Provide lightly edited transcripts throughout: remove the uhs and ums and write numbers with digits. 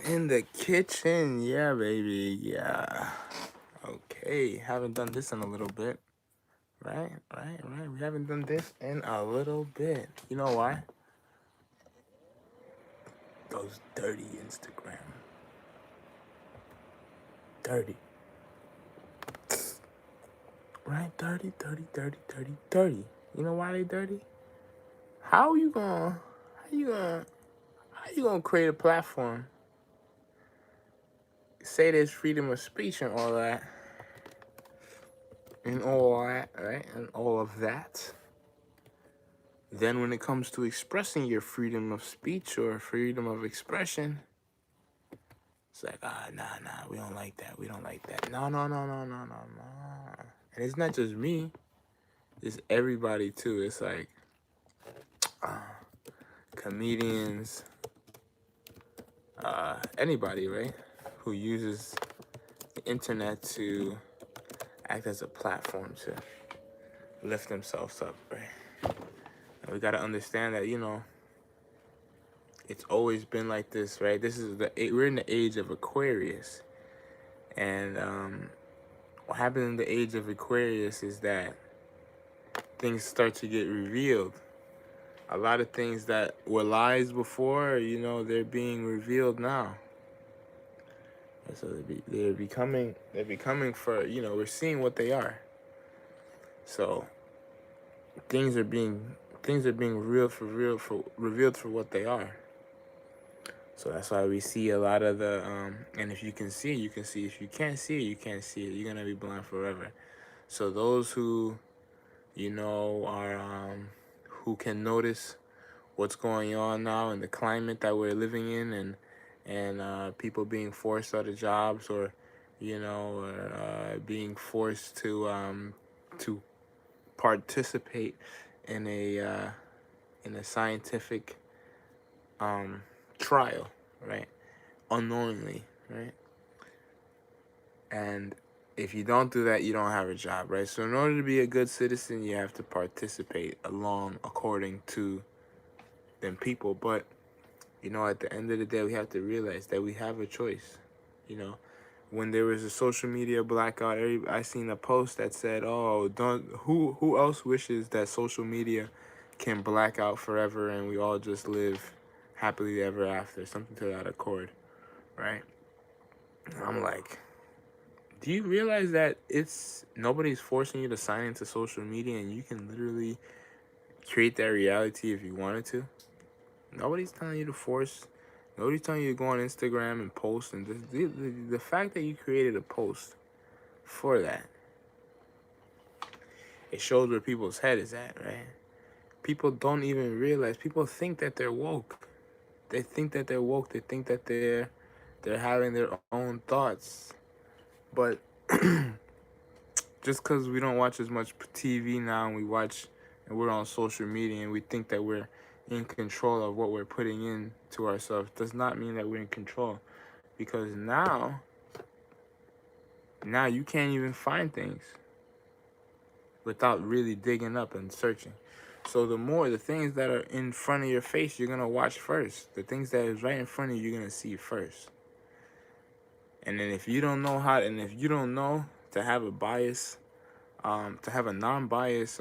I'm in the kitchen. Yeah, baby. Yeah. Okay. Haven't done this in a little bit. Right. We haven't done this in a little bit. You know why? Those dirty Instagram. Dirty. Right? Dirty. You know why they dirty? How you gonna how you gonna how you gonna create a platform? Say there's freedom of speech and all that, right? And all of that. Then when it comes to expressing your freedom of speech or freedom of expression, it's like, nah, we don't like that. We don't like that. No. And it's not just me, it's everybody too. It's like comedians, anybody, right? Who uses the internet to act as a platform to lift themselves up, right? And we gotta understand that, it's always been like this, right? We're in the age of Aquarius, and what happens in the age of Aquarius is that things start to get revealed. A lot of things that were lies before, they're being revealed now. And so they're becoming for, we're seeing what they are. So things are being revealed for what they are. So that's why we see a lot of the and if you can see it, you can see. If you can't see it, you can't see it. You're gonna be blind forever. So those who are who can notice what's going on now in the climate that we're living in, and people being forced out of jobs, or being forced to participate in a scientific trial, right? Unknowingly, right? And if you don't do that, you don't have a job, right? So in order to be a good citizen, you have to participate according to them people. But at the end of the day, we have to realize that we have a choice. When there was a social media blackout, I seen a post that said, "Oh, don't who else wishes that social media can black out forever and we all just live happily ever after?" Something to that accord, right? And I'm like, do you realize that nobody's forcing you to sign into social media, and you can literally create that reality if you wanted to? Nobody's telling you to force. Nobody's telling you to go on Instagram and post. And the fact that you created a post for that, it shows where people's head is at, right? People don't even realize. People think that they're woke. They think that they're woke. They think that they're having their own thoughts. But just because we don't watch as much TV now, and we're on social media, and we think that we're in control of what we're putting in to ourselves, does not mean that we're in control. Because now you can't even find things without really digging up and searching. So the things that are in front of your face, you're gonna watch first. The things that is right in front of you, you're gonna see first. And then if you don't know to have a bias, to have a non-bias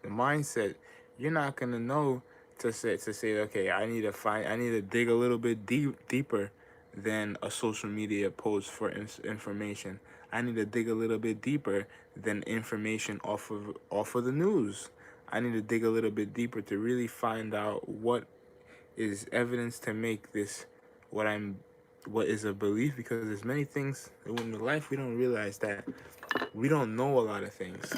mindset, you're not gonna know to say, okay, I need to dig a little bit deeper than a social media post for information. I need to dig a little bit deeper than information off of the news. I need to dig a little bit deeper to really find out what is evidence to make this what is a belief, because there's many things in life we don't realize that we don't know a lot of things.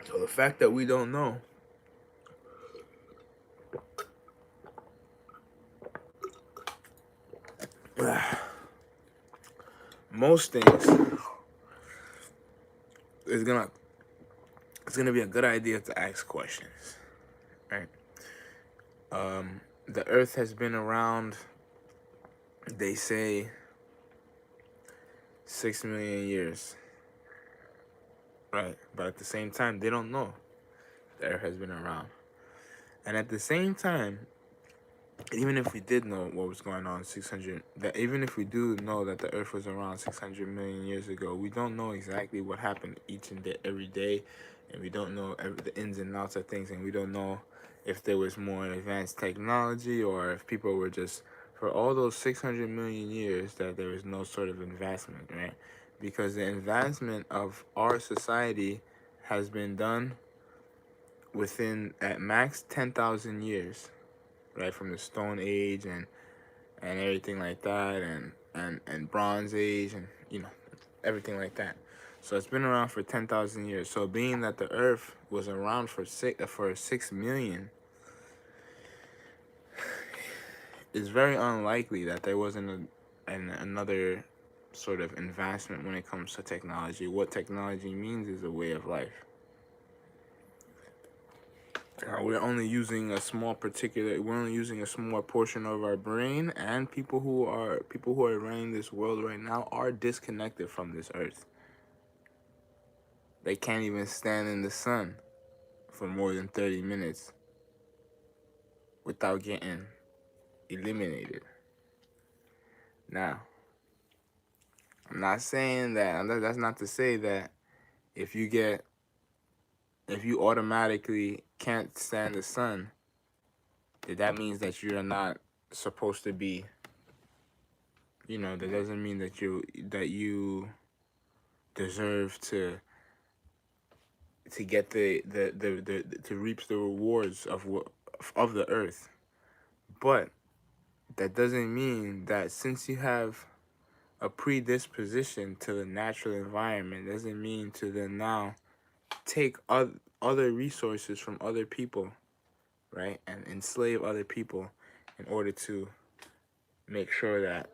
So the fact that we don't know most things is it's gonna be a good idea to ask questions, right? The Earth has been around, they say, 6 million years, right? But at the same time, they don't know. the Earth has been around. And at the same time, even if we did know what was going on 600, that even if we do know that the Earth was around 600 million years ago, we don't know exactly what happened each and every day, and we don't know the ins and outs of things, and we don't know if there was more advanced technology or if people were just, for all those 600 million years, that there was no sort of advancement, right? Because the advancement of our society has been done within at max 10,000 years, right, from the Stone Age and everything like that, and Bronze Age, and everything like that. So it's been around for 10,000 years. So being that the Earth was around for 6 million, it's very unlikely that there wasn't another sort of advancement when it comes to technology. What technology means is a way of life. We're only using a small portion of our brain, and people who are running this world right now are disconnected from this earth. They can't even stand in the sun for more than 30 minutes without getting eliminated. Now, I'm not saying that, that's not to say that if you automatically can't stand the sun, that means that you're not supposed to be, that doesn't mean that you deserve to get to reap the rewards of the earth. But that doesn't mean that since you have a predisposition to the natural environment, doesn't mean to then now take other resources from other people, right, and enslave other people in order to make sure that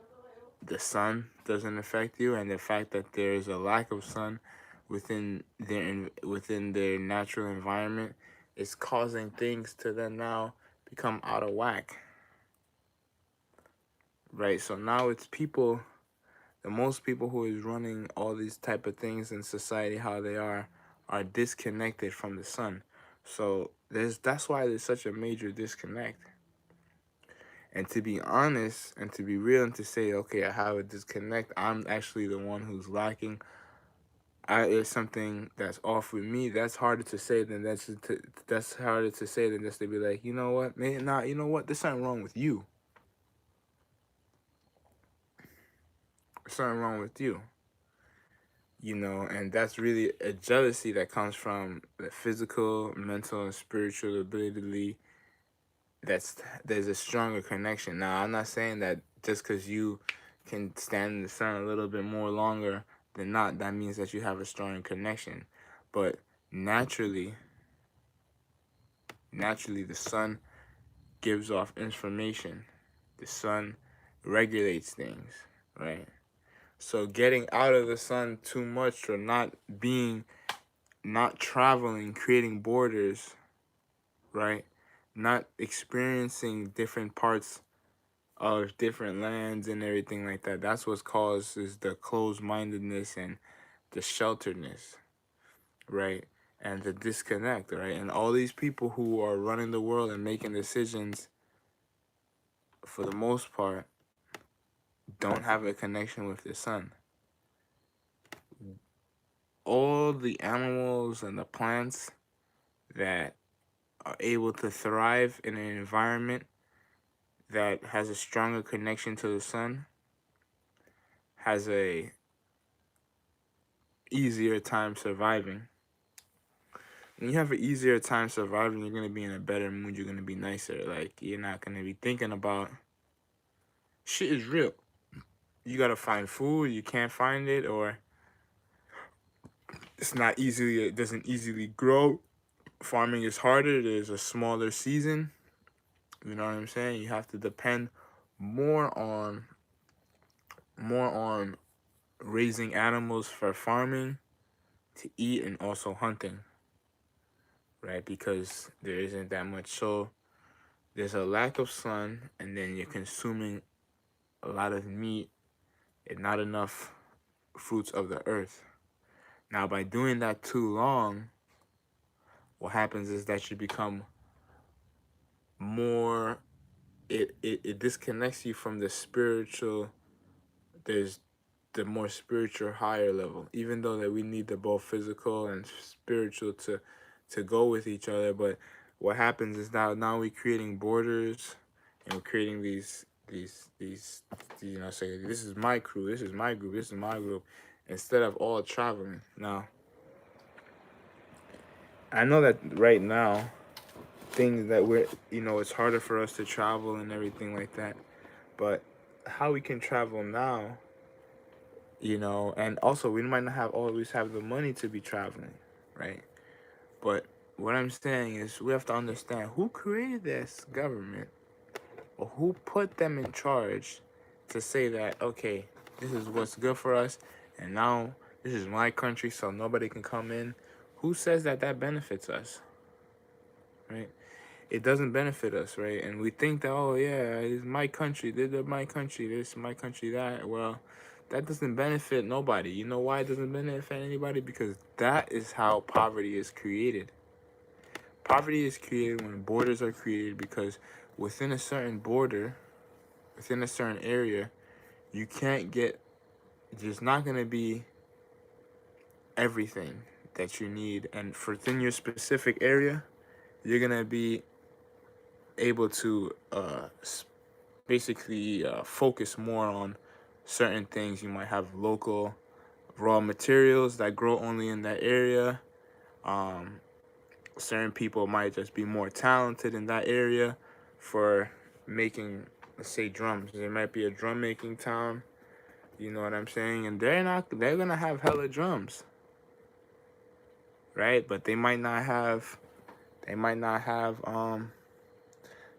the sun doesn't affect you, and the fact that there is a lack of sun within their natural environment is causing things to then now become out of whack, right? So now it's the most people who is running all these type of things in society, how they are disconnected from the sun. So that's why there's such a major disconnect. And to be honest and to be real and to say, okay, I have a disconnect, I'm actually the one who's lacking, it's something that's off with me. That's harder to say than that's harder to say than just to be like, you know what, maybe not. You know what? There's something wrong with you. There's something wrong with you. And that's really a jealousy that comes from the physical, mental, and spiritual ability. There's a stronger connection. Now, I'm not saying that just because you can stand in the sun a little bit more longer than not, that means that you have a stronger connection. But naturally, the sun gives off information. The sun regulates things, right? So getting out of the sun too much, or not traveling, creating borders, right? Not experiencing different parts of different lands and everything like that. That's what causes the closed-mindedness and the shelteredness, right? And the disconnect, right? And all these people who are running the world and making decisions, for the most part, don't have a connection with the sun. All the animals and the plants that are able to thrive in an environment that has a stronger connection to the sun has a easier time surviving. When you have an easier time surviving, you're gonna be in a better mood. You're gonna be nicer. Like, you're not gonna be thinking about shit is real. You gotta find food, you can't find it, or it doesn't easily grow. Farming is harder. There's a smaller season. You know what I'm saying? You have to depend more on raising animals for farming to eat, and also hunting, right? Because there isn't that much. So there's a lack of sun, and then you're consuming a lot of meat and not enough fruits of the earth. Now, by doing that too long, what happens is that you become more, it disconnects you from the spiritual. There's the more spiritual higher level, even though that we need the both physical and spiritual to go with each other. But what happens is now we're creating borders, and we're creating these you know, say this is my crew, this is my group, this is my group, instead of all traveling. Now I know that right now things that we're, you know, it's harder for us to travel and everything like that, but how we can travel now, you know, and also we might not have always have the money to be traveling, right? But what I'm saying is we have to understand who created this government, or who put them in charge to say that, okay, this is what's good for us, and now this is my country, so nobody can come in. Who says that that benefits us, right? It doesn't benefit us, right? And we think that, oh yeah, it's my country, they're my country, this my country, that. Well, that doesn't benefit nobody. You know why it doesn't benefit anybody? Because that is how poverty is created. Poverty is created when borders are created, because within a certain border, within a certain area, you can't get, there's not going to be everything that you need. And for within your specific area, you're going to be able to basically focus more on certain things. You might have local raw materials that grow only in that area. Um, Certain people might just be more talented in that area for making, let's say, drums. There might be a drum making town, you know what I'm saying? And they're gonna have hella drums, right? But they might not have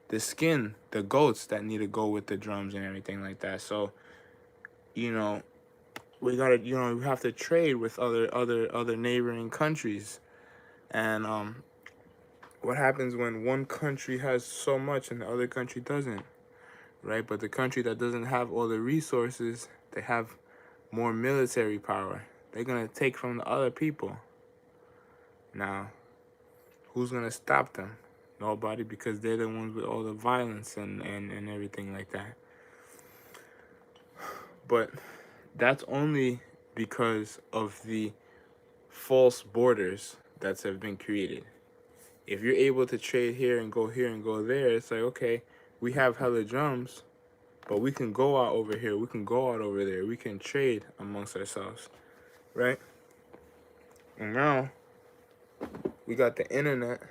the skin, the goats that need to go with the drums and everything like that. So, you know, we gotta, you know, we have to trade with other neighboring countries. And what happens when one country has so much and the other country doesn't, right? But the country that doesn't have all the resources, they have more military power. They're gonna take from the other people. Now, who's gonna stop them? Nobody, because they're the ones with all the violence and everything like that. But that's only because of the false borders that have been created. If you're able to trade here and go there, it's like, okay, we have hella drums, but we can go out over here, we can go out over there, we can trade amongst ourselves, right? And now we got the internet.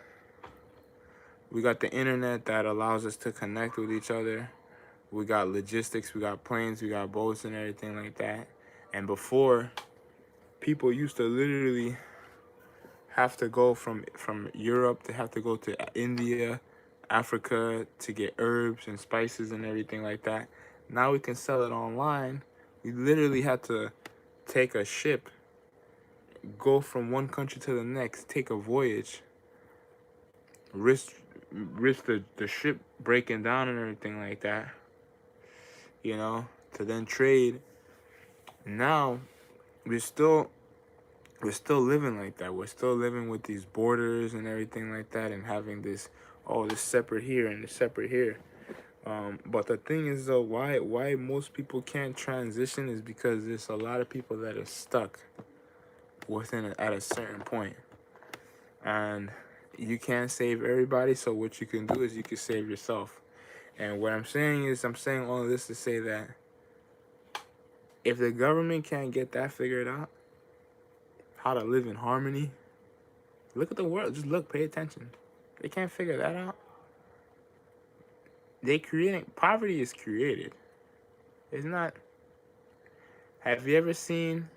We got the internet that allows us to connect with each other. We got logistics, we got planes, we got boats and everything like that. And before, people used to literally have to go from Europe, they have to go to India, Africa to get herbs and spices and everything like that. Now we can sell it online. We literally had to take a ship, go from one country to the next, take a voyage, risk the ship breaking down and everything like that, you know, to then trade. Now we're still we're still living like that. We're still living with these borders and everything like that, and having this, oh, this separate here and this separate here. But the thing is though, why most people can't transition is because there's a lot of people that are stuck at a certain point, and you can't save everybody. So what you can do is you can save yourself. And what I'm saying is, I'm saying all of this to say that if the government can't get that figured out, how to live in harmony, look at the world. Just look, pay attention. They can't figure that out. Poverty is created. It's not. Have you ever seen?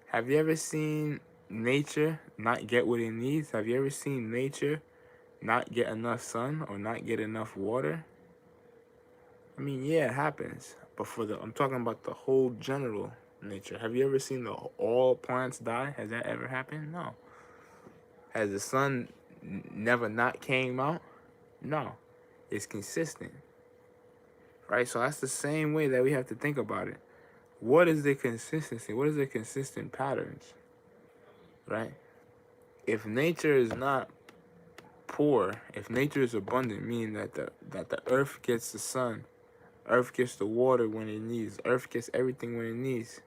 Have you ever seen nature not get what it needs? Have you ever seen nature not get enough sun or not get enough water? I mean, yeah, it happens. But I'm talking about the whole general nature. Have you ever seen all plants die? Has that ever happened? No. Has the sun never not came out? No. It's consistent. Right? So that's the same way that we have to think about it. What is the consistency? What is the consistent patterns? Right? if nature is not poor, if nature is abundant, meaning that the earth gets the sun, earth gets the water when it needs, earth gets everything when it needs.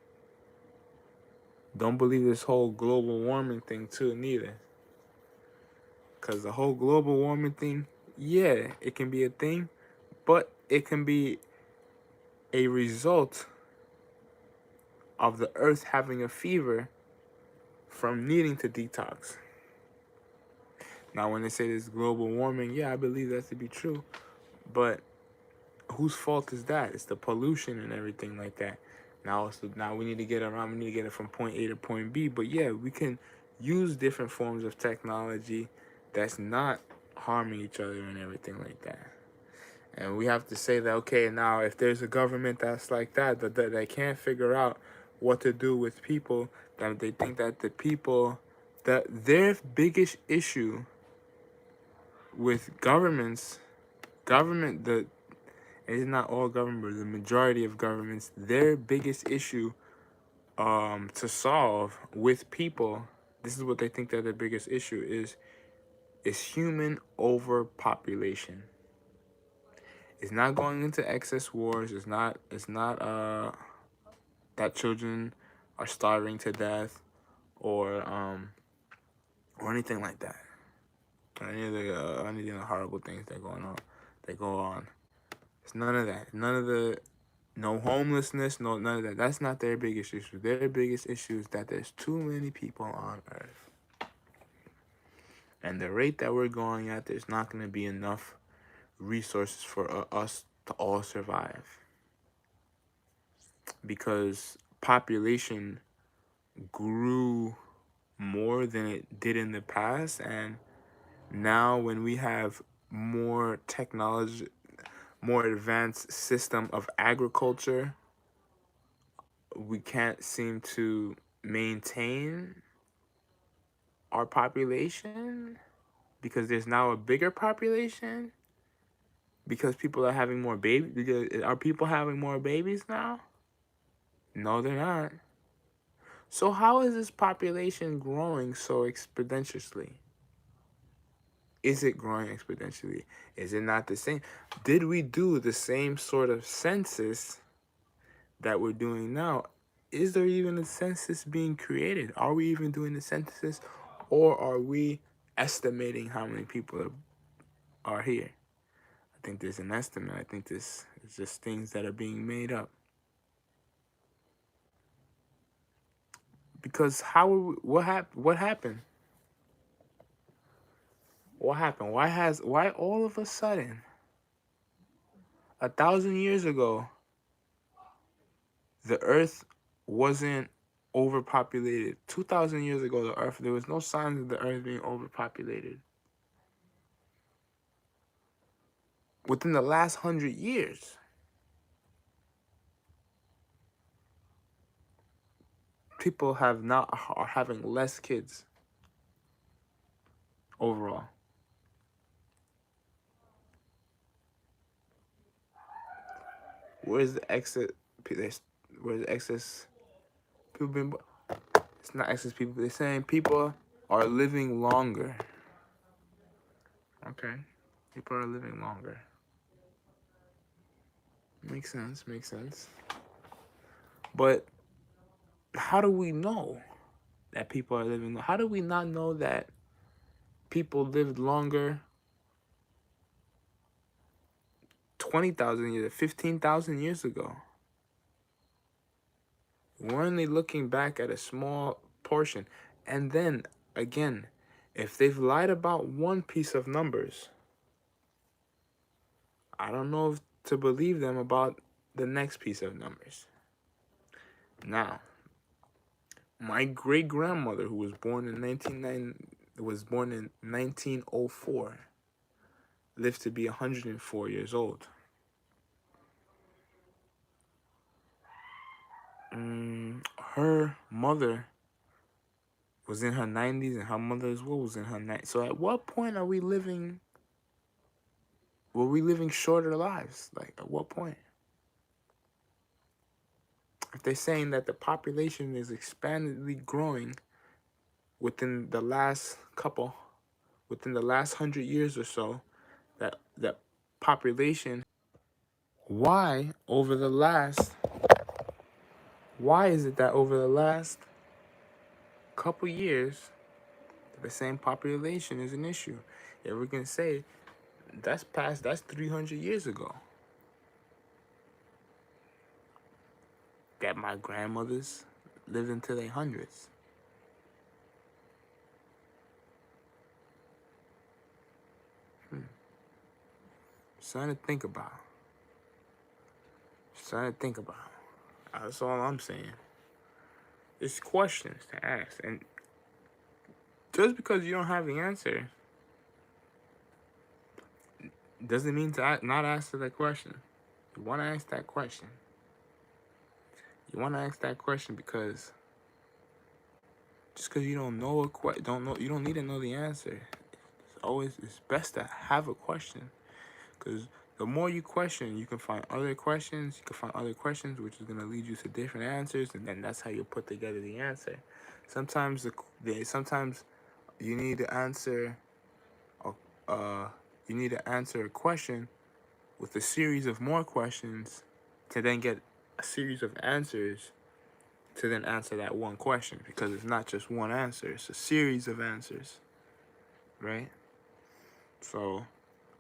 Don't believe this whole global warming thing too neither. Because the whole global warming thing, yeah, it can be a thing, but it can be a result of the earth having a fever from needing to detox. Now, when they say this global warming, yeah, I believe that to be true. But whose fault is that? It's the pollution and everything like that. Now we need to get around. We need to get it from point A to point B. But yeah, we can use different forms of technology that's not harming each other and everything like that. And we have to say that, okay, now if there's a government that's like that they can't figure out what to do with people, that they think that the people, that their biggest issue with government, it's not all government, but the majority of governments, their biggest issue to solve with people, this is what they think that their biggest issue is human overpopulation. It's not going into excess wars. It's not that children are starving to death or anything like that. Or any of the horrible things that go on. It's none of that. None of the no homelessness, none of that. That's not their biggest issue. Their biggest issue is that there's too many people on Earth. And the rate that we're going at, there's not going to be enough resources for us to all survive. Because population grew more than it did in the past, and now when we have more technology, more advanced system of agriculture, we can't seem to maintain our population because there's now a bigger population because people are having more babies. Because are people having more babies now? No, they're not. So how is this population growing so exponentially? Is it growing exponentially? Is it not the same? Did we do the same sort of census that we're doing now? Is there even a census being created? Are we even doing the census, or are we estimating how many people are here? I think there's an estimate. I think this is just things that are being made up. Because what happened? What happened? What happened? Why all of a sudden, 1,000 years ago, the Earth wasn't overpopulated? 2,000 years ago, there was no signs of the Earth being overpopulated. Within the last 100 years, people are having less kids overall. Where's the excess? Where's the excess people being? It's not excess people. They're saying people are living longer. Okay, people are living longer. Makes sense. Makes sense. But how do we know that people are living? How do we not know that people lived longer 20,000 years, 15,000 years ago? We're only looking back at a small portion. And then, again, if they've lied about one piece of numbers, I don't know if to believe them about the next piece of numbers. Now, my great-grandmother, who was born in 1904, lived to be 104 years old. Her mother was in her 90s, and her mother as well was in her 90s. So at what point were we living shorter lives? Like, at what point? If they're saying that the population is expandedly growing, within the last 100 years or so, that population. Why over the last? Why is it that over the last couple years, the same population is an issue? Yeah, we're gonna say that's 300 years ago. That my grandmothers lived into their hundreds. Something to think about. Something to think about. That's all I'm saying. It's questions to ask, and just because you don't have the answer doesn't mean to not answer that question. You want to ask that question. You want to ask that question because just because you don't know you don't need to know the answer. It's best to have a question, because the more you question, you can find other questions. You can find other questions, which is gonna lead you to different answers, and then that's how you put together the answer. Sometimes sometimes you need to answer you need to answer a question with a series of more questions to then get a series of answers to then answer that one question, because it's not just one answer, it's a series of answers, right? So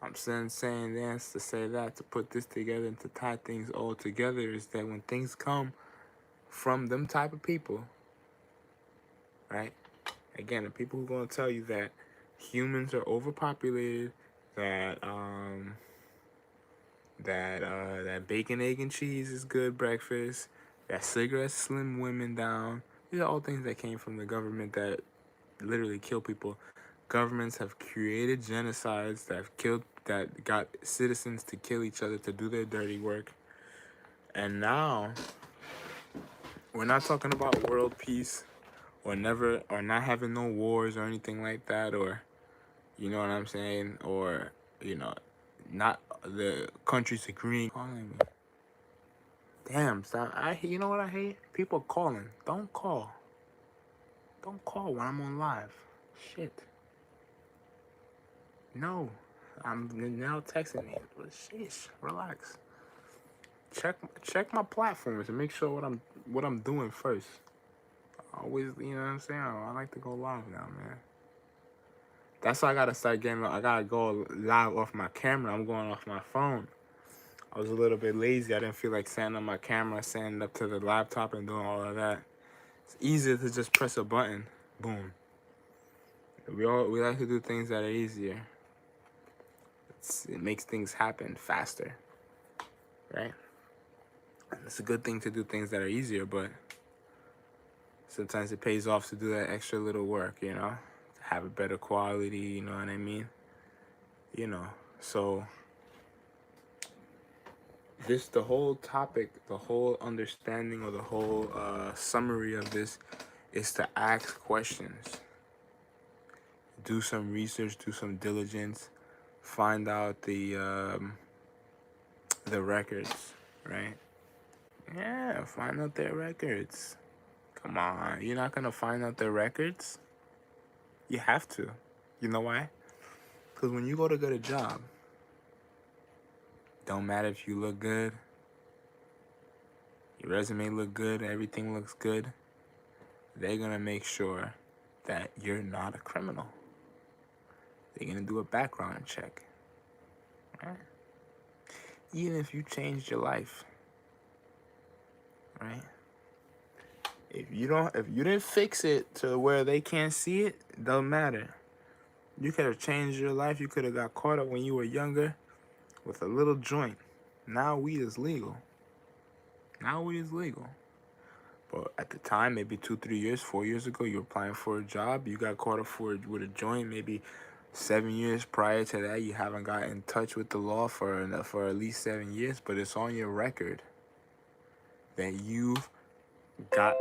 I'm saying this to say that, to put this together and to tie things all together, is that when things come from them type of people, right? Again, the people who are going to tell you that humans are overpopulated, that that bacon, egg, and cheese is good breakfast, that cigarettes slim women down. These are all things that came from the government that literally kill people. Governments have created genocides that got citizens to kill each other to do their dirty work. And now we're not talking about world peace or not having no wars or anything like that, or you know what I'm saying, or not the countries agreeing. Calling me. Damn, stop. You know what I hate? People calling. Don't call. Don't call when I'm on live. Shit. No. I'm now texting me. But sheesh, relax. Check my platforms and make sure what I'm doing first. Always, you know what I'm saying? I like to go live now, man. That's why I gotta start getting. I gotta go live off my camera. I'm going off my phone. I was a little bit lazy. I didn't feel like setting up my camera, setting up to the laptop, and doing all of that. It's easier to just press a button. Boom. We like to do things that are easier. It makes things happen faster, right? And it's a good thing to do things that are easier, but sometimes it pays off to do that extra little work, to have a better quality, you know what I mean? So the whole topic, the whole understanding, or the whole summary of this is to ask questions. Do some research, do some diligence, find out the records, right? Yeah, find out their records. Come on, you're not gonna find out their records? You have to. You know why? Because when you go to get a job, don't matter if you look good, your resume look good, everything looks good, they're gonna make sure that you're not a criminal. They're gonna do a background check, right? Even if you changed your life, right? If you didn't fix it to where they can't see it, it doesn't matter. You could have changed your life. You could have got caught up when you were younger with a little joint. Now weed is legal. But at the time, maybe 2, 3 years, 4 years ago, you were applying for a job. You got caught up with a joint. Maybe 7 years prior to that, you haven't got in touch with the law for at least 7 years. But it's on your record that you've got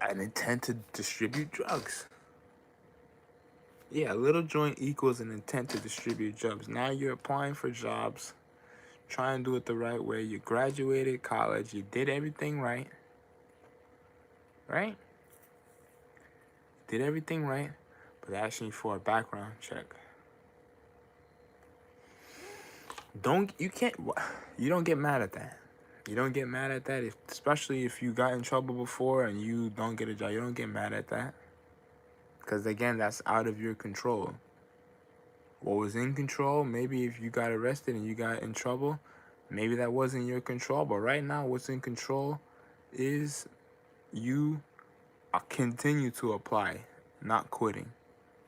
an intent to distribute drugs. Yeah, a little joint equals an intent to distribute drugs. Now you're applying for jobs. Try and do it the right way. You graduated college. You did everything right. Right? did everything right, but they're asking you for a background check. You don't get mad at that. You don't get mad at that, especially if you got in trouble before and you don't get a job. You don't get mad at that, because again, that's out of your control. What was in control, maybe if you got arrested and you got in trouble, maybe that wasn't your control. But right now, what's in control is you continue to apply, not quitting.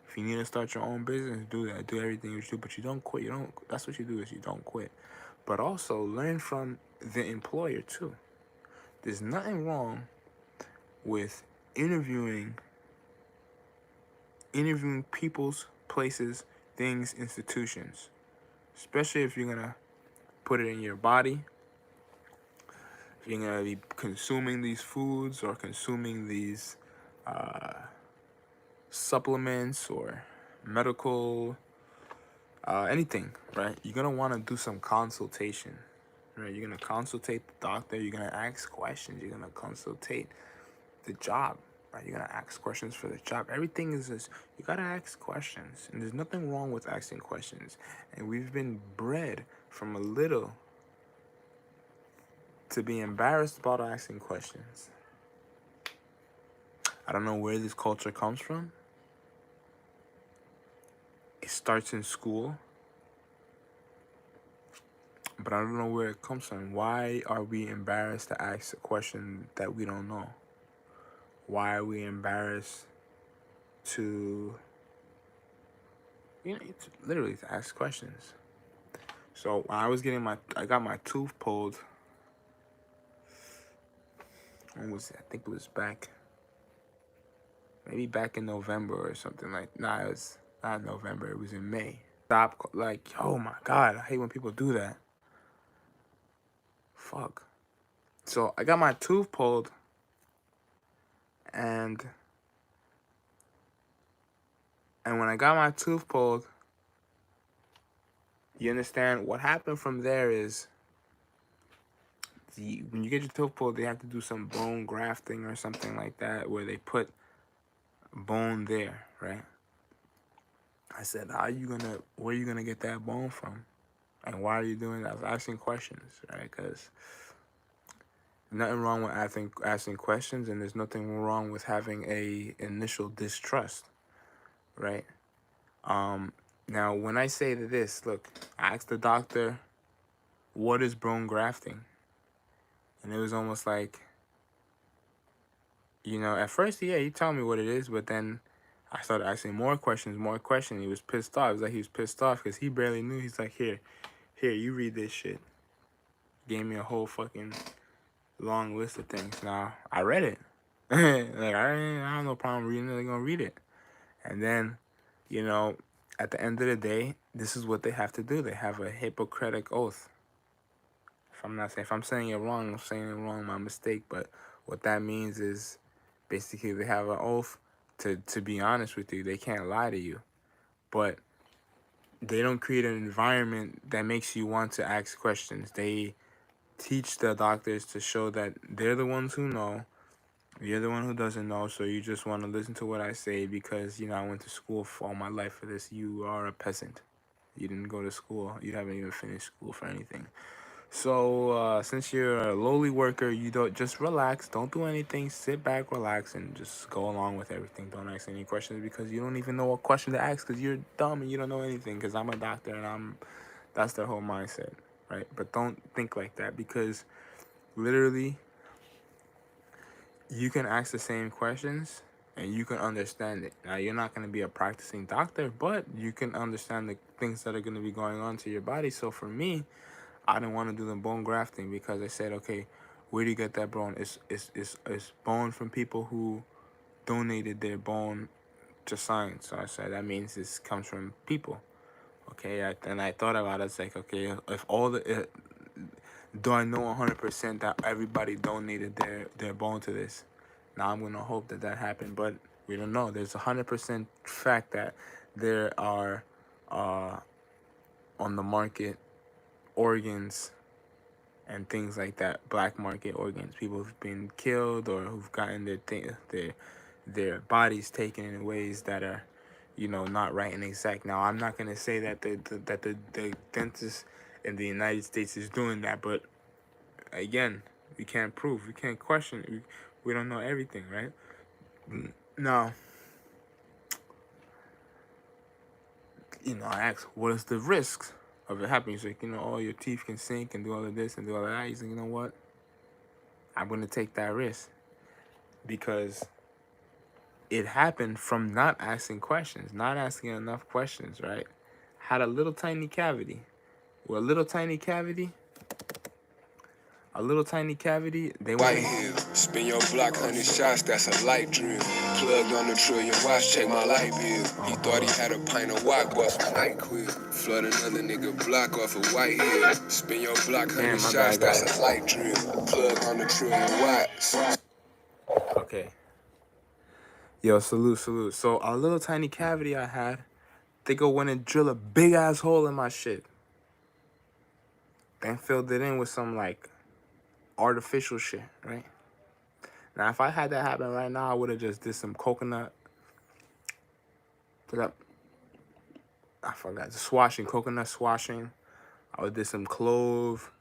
If you need to start your own business, do that. Do everything you do, but you don't quit. You don't. That's what you do, is you don't quit. But also learn from the employer too. There's nothing wrong with interviewing people's, places, things, institutions. Especially if you're gonna put it in your body. If you're gonna be consuming these foods or consuming these supplements or medical anything, right? You're gonna want to do some consultation, right? You're gonna consultate the doctor. You're gonna ask questions. You're gonna consultate the job, right? You're gonna ask questions for the job. Everything is this. You gotta ask questions, and there's nothing wrong with asking questions. And we've been bred from a little to be embarrassed about asking questions. I don't know where this culture comes from. It starts in school, but I don't know where it comes from. Why are we embarrassed to ask a question that we don't know? Why are we embarrassed to, it's literally to ask questions? So when I got my tooth pulled. When was it? I think it was maybe back in November or something like. Nah, it was not November. It was in May. Stop, like, oh my God, I hate when people do that. Fuck. So I got my tooth pulled, and when I got my tooth pulled, you understand what happened from there is when you get your tooth pulled, they have to do some bone grafting or something like that, where they put bone there, right? I said, where are you gonna get that bone from? And why are you doing that? I was asking questions, right? Because nothing wrong with asking questions, and there's nothing wrong with having a initial distrust, right? Now, when I say to this, look, I asked the doctor, what is bone grafting? And it was almost like, at first, yeah, he told me what it is, but then I started asking more questions. He was pissed off. It was like he was pissed off because he barely knew. He's like, here, you read this shit. Gave me a whole fucking long list of things. Now, I read it. Like, I have no problem reading it. They're going to read it. And then, at the end of the day, this is what they have to do. They have a Hippocratic oath. If I'm saying it wrong, I'm saying it wrong, my mistake. But what that means is basically they have an oath to be honest with you. They can't lie to you. But they don't create an environment that makes you want to ask questions. They teach the doctors to show that they're the ones who know. You're the one who doesn't know, so you just want to listen to what I say because, I went to school for all my life for this. You are a peasant. You didn't go to school. You haven't even finished school for anything. So since you're a lowly worker, you don't just relax. Don't do anything. Sit back, relax, and just go along with everything. Don't ask any questions because you don't even know what question to ask because you're dumb and you don't know anything. Because I'm a doctor and that's their whole mindset, right? But don't think like that because literally you can ask the same questions and you can understand it. Now, you're not going to be a practicing doctor, but you can understand the things that are going to be going on to your body. So for me, I didn't want to do the bone grafting because I said, okay, where do you get that bone? It's bone from people who donated their bone to science. So I said, that means this comes from people. Okay, and I thought about it. It's like, okay, if do I know 100% that everybody donated their bone to this? Now I'm gonna hope that happened, but we don't know. There's 100% fact that there are on the market organs and things like that, black market organs. People who've been killed or who've gotten their bodies taken in ways that are, not right and exact. Now, I'm not gonna say that the dentist in the United States is doing that, but again, we can't prove, we can't question, we don't know everything, right? Now, I asked, what is the risks of it happening? He's like, oh, your teeth can sink and do all of this and do all of that. He's like, you know what? I'm going to take that risk because it happened from not asking questions, not asking enough questions, right? Had a little tiny cavity. With a little tiny cavity, they White went Hill, spin your block, 100 shots, that's a light drill. Plugged on the trillion watch, check my light bill. He thought he had a pint of white, bust a night quill. Flood another nigga block off of White Hill. Spin your block, 100 Damn, my shots, bad, that's guys. a light drill. Plug on the trillion watts. Okay. Yo, salute. So a little tiny cavity I had, they go went and drill a big ass hole in my shit. Then filled it in with some like artificial shit, right? Now, if I had that happen right now, I would have just did some coconut. I forgot the swashing, coconut swashing. I would do some clove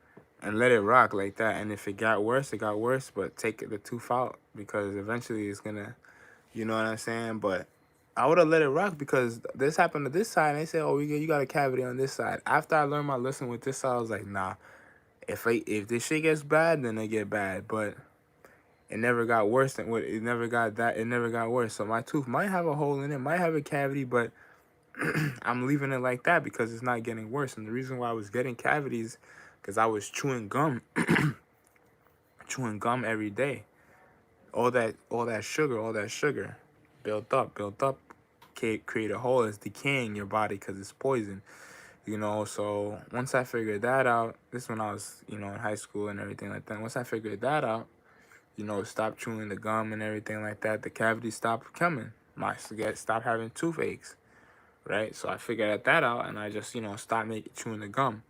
and let it rock like that. And if it got worse, it got worse. But take the tooth out because eventually it's gonna, you know what I'm saying? But I would have let it rock because this happened to this side. And they said, oh, you got a cavity on this side. After I learned my lesson with this side, I was like, nah. If this shit gets bad, then it get bad. But it never got worse than what it never got that. It never got worse. So my tooth might have a hole in it, might have a cavity, but I'm leaving it like that because it's not getting worse. And the reason why I was getting cavities, because I was chewing gum, chewing gum every day. All that sugar, built up, create a hole. It's decaying your body because it's poison. So once I figured that out, this when I was, in high school and everything like that. Once I figured that out, stop chewing the gum and everything like that, the cavities stopped coming. Stop having toothaches. Right, so I figured that out, and I just stopped chewing the gum.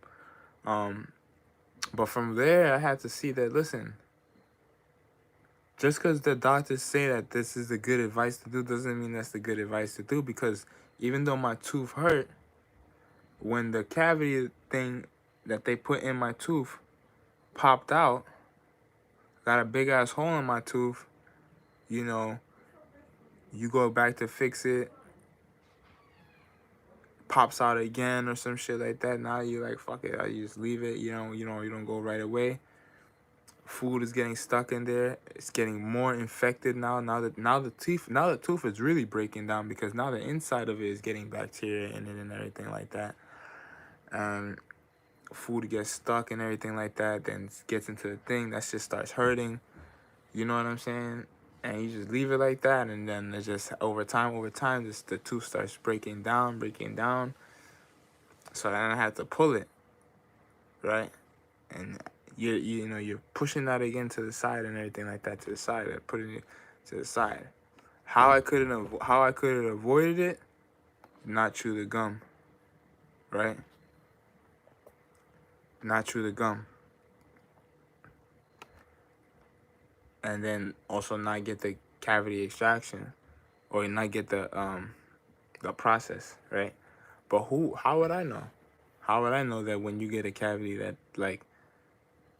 But from there, I had to see that listen, just because the doctors say that this is the good advice to do doesn't mean that's the good advice to do. Because even though my tooth hurt, when the cavity thing that they put in my tooth popped out, got a big ass hole in my tooth, you go back to fix it, pops out again or some shit like that. Now you like fuck it, you just leave it. You don't go right away. Food is getting stuck in there. It's getting more infected now. Now the tooth is really breaking down because now the inside of it is getting bacteria in it and everything like that. Food gets stuck and everything like that. Then it gets into the thing that just starts hurting. You know what I'm saying? And you just leave it like that, and then it's just over time, just the tooth starts breaking down. So then I had to pull it, right? And you're pushing that again to the side and everything like that to the side, putting it to the side. How I could have avoided it? Not chew the gum, right? Not chew the gum, and then also not get the cavity extraction, or not get the process, right? But how would I know? How would I know that when you get a cavity that like,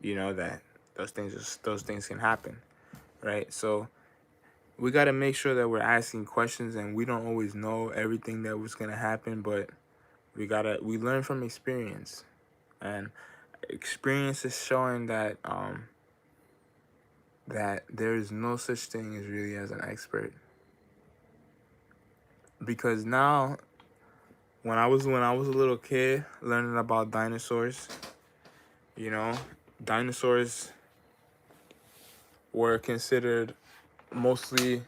that those things can happen, right? So we got to make sure that we're asking questions, and we don't always know everything that was going to happen, but we learn from experience, and experience is showing that that there is no such thing as really as an expert. Because now, when I was a little kid learning about dinosaurs, dinosaurs were considered mostly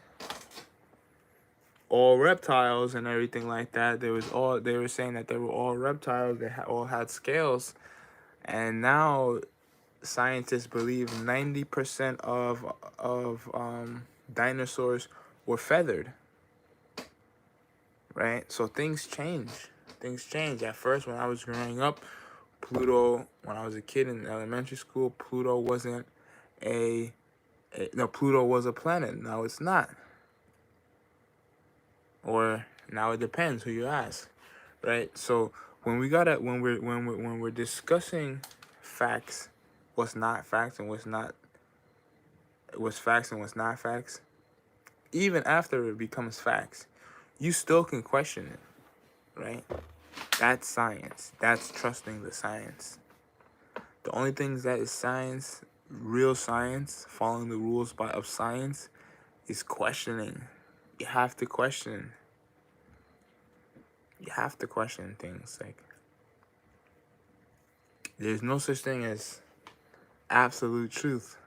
all reptiles and everything like that. They were saying that they were all reptiles. They all had scales, and now scientists believe 90% of dinosaurs were feathered. Right, so things change. At first, when I was growing up, Pluto. When I was a kid in elementary school, Pluto wasn't Pluto was a planet. Now it's not. Or now it depends who you ask, right? So when we're discussing facts, what's not facts and what's facts and what's not facts, even after it becomes facts, you still can question it, right? That's science. That's trusting the science. The only things that is science, real science, following the rules of science, is questioning. You have to question. You have to question things. Like, there's no such thing as absolute truth,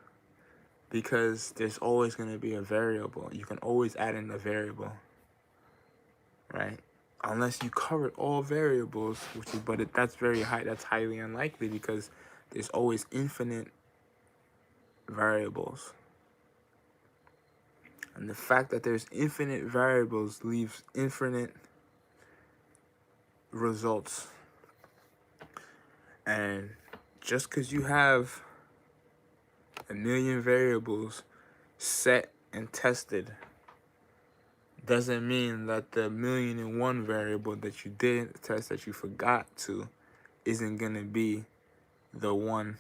because there's always going to be a variable. You can always add in a variable, right? Unless you cover all variables, that's very high. That's highly unlikely, because there's always infinite variables. And the fact that there's infinite variables leaves infinite results. And just because you have a million variables set and tested doesn't mean that the 1,000,001 variable that you didn't test, that you forgot to, isn't going to be the one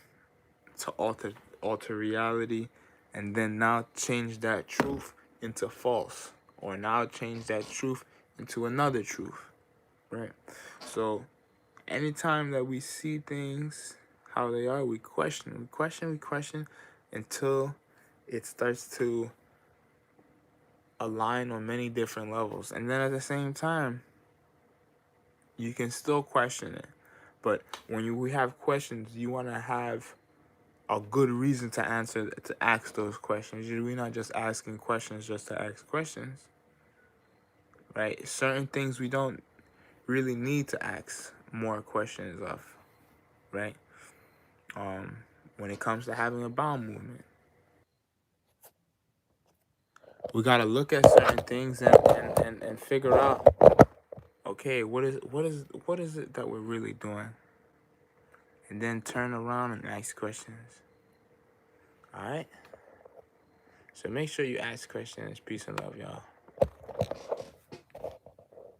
to alter reality, and then now change that truth into false, or now change that truth into another truth, right? So anytime that we see things how they are, we question until it starts to align on many different levels. And then at the same time, you can still question it. But when we have questions, you want to have a good reason to ask those questions. We're not just asking questions just to ask questions, right? Certain things we don't really need to ask more questions of, right? When it comes to having a bowel movement, we gotta look at certain things and figure out, okay, what is it that we're really doing, and then turn around and ask questions. All right. So make sure you ask questions. Peace and love, y'all.